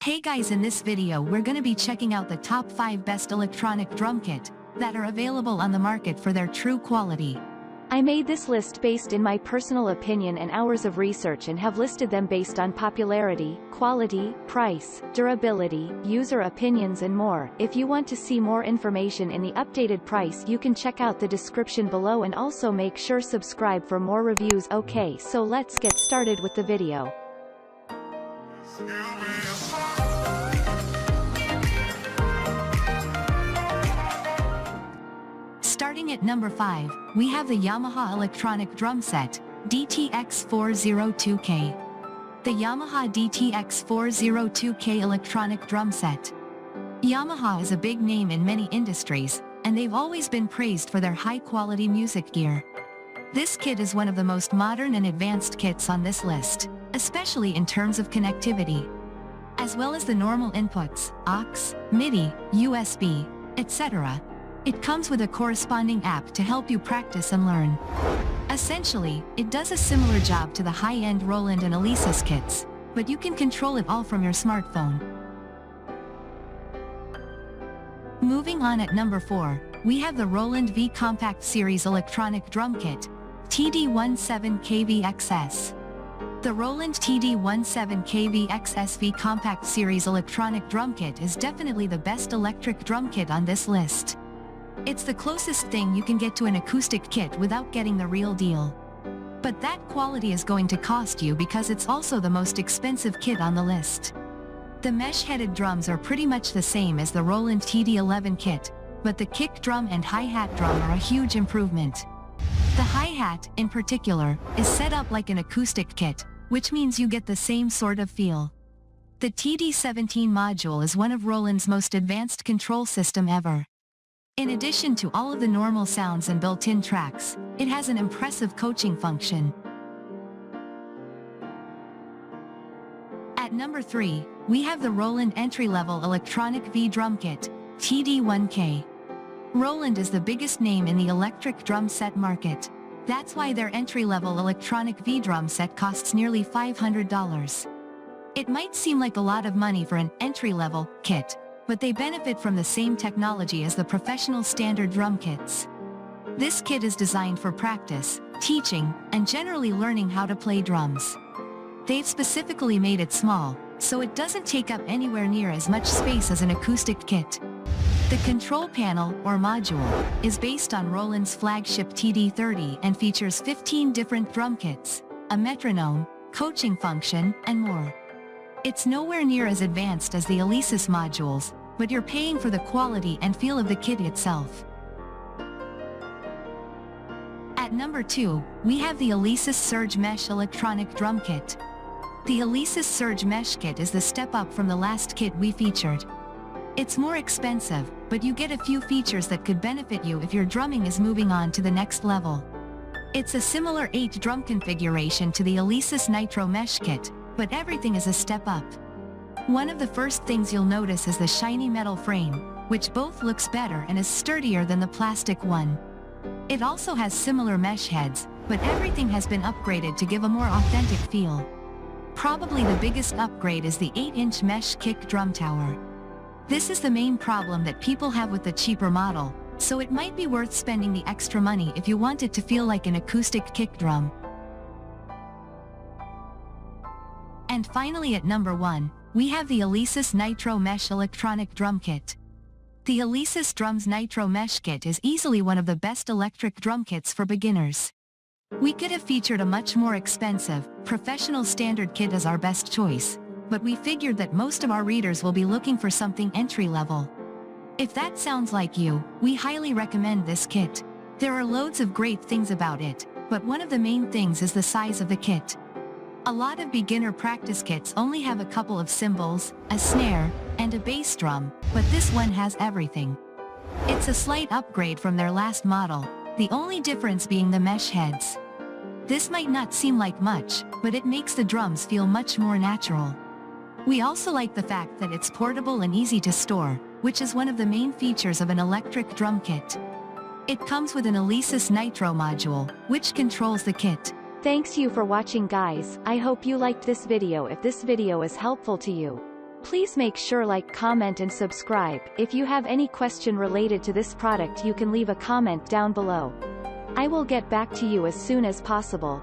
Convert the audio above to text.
Hey guys, in this video we're gonna be checking out the top 5 best electronic drum kit that are available on the market for their true quality. I made this list based in my personal opinion and hours of research and have listed them based on popularity, quality, price, durability, user opinions and more. If you want to see more information in the updated price, you can check out the description below and also make sure subscribe for more reviews. Okay, so let's get started with the video. Starting at number 5, we have the Yamaha electronic drum set, DTX402K. The Yamaha DTX402K electronic drum set. Yamaha is a big name in many industries, and they've always been praised for their high-quality music gear. This kit is one of the most modern and advanced kits on this list, especially in terms of connectivity. As well as the normal inputs, aux, MIDI, USB, etc. It comes with a corresponding app to help you practice and learn. Essentially, it does a similar job to the high-end Roland and Alesis kits, but you can control it all from your smartphone. Moving on at number 4, we have the Roland V Compact Series Electronic Drum Kit, TD17KVXS. The Roland TD17KVXS V Compact Series Electronic Drum Kit is definitely the best electric drum kit on this list. It's the closest thing you can get to an acoustic kit without getting the real deal. But that quality is going to cost you because it's also the most expensive kit on the list. The mesh-headed drums are pretty much the same as the Roland TD11 kit, but the kick drum and hi-hat drum are a huge improvement. The hi-hat, in particular, is set up like an acoustic kit, which means you get the same sort of feel. The TD17 module is one of Roland's most advanced control system ever. In addition to all of the normal sounds and built-in tracks, it has an impressive coaching function. At number 3, we have the Roland entry-level electronic V drum kit, TD1K. Roland is the biggest name in the electric drum set market. That's why their entry-level electronic V drum set costs nearly $500. It might seem like a lot of money for an entry-level kit, but they benefit from the same technology as the professional standard drum kits. This kit is designed for practice, teaching, and generally learning how to play drums. They've specifically made it small, so it doesn't take up anywhere near as much space as an acoustic kit. The control panel, or module, is based on Roland's flagship TD30 and features 15 different drum kits, a metronome, coaching function, and more. It's nowhere near as advanced as the Alesis modules, but you're paying for the quality and feel of the kit itself. At number 2, we have the Alesis Surge Mesh Electronic Drum Kit. The Alesis Surge Mesh Kit is the step up from the last kit we featured. It's more expensive, but you get a few features that could benefit you if your drumming is moving on to the next level. It's a similar 8-drum configuration to the Alesis Nitro Mesh Kit, but everything is a step up. One of the first things you'll notice is the shiny metal frame, which both looks better and is sturdier than the plastic one. It also has similar mesh heads, but everything has been upgraded to give a more authentic feel. Probably the biggest upgrade is the 8-inch mesh kick drum tower. This is the main problem that people have with the cheaper model, so it might be worth spending the extra money if you want it to feel like an acoustic kick drum. And finally at number 1, we have the Alesis Nitro Mesh Electronic Drum Kit. The Alesis Drums Nitro Mesh Kit is easily one of the best electric drum kits for beginners. We could have featured a much more expensive, professional standard kit as our best choice, but we figured that most of our readers will be looking for something entry-level. If that sounds like you, we highly recommend this kit. There are loads of great things about it, but one of the main things is the size of the kit. A lot of beginner practice kits only have a couple of cymbals, a snare, and a bass drum, but this one has everything. It's a slight upgrade from their last model, the only difference being the mesh heads. This might not seem like much, but it makes the drums feel much more natural. We also like the fact that it's portable and easy to store, which is one of the main features of an electric drum kit. It comes with an Alesis Nitro module, which controls the kit. Thanks you for watching guys, I hope you liked this video. If this video is helpful to you, Please make sure like, comment and subscribe. If you have any question related to this product, you can leave a comment down below. I will get back to you as soon as possible.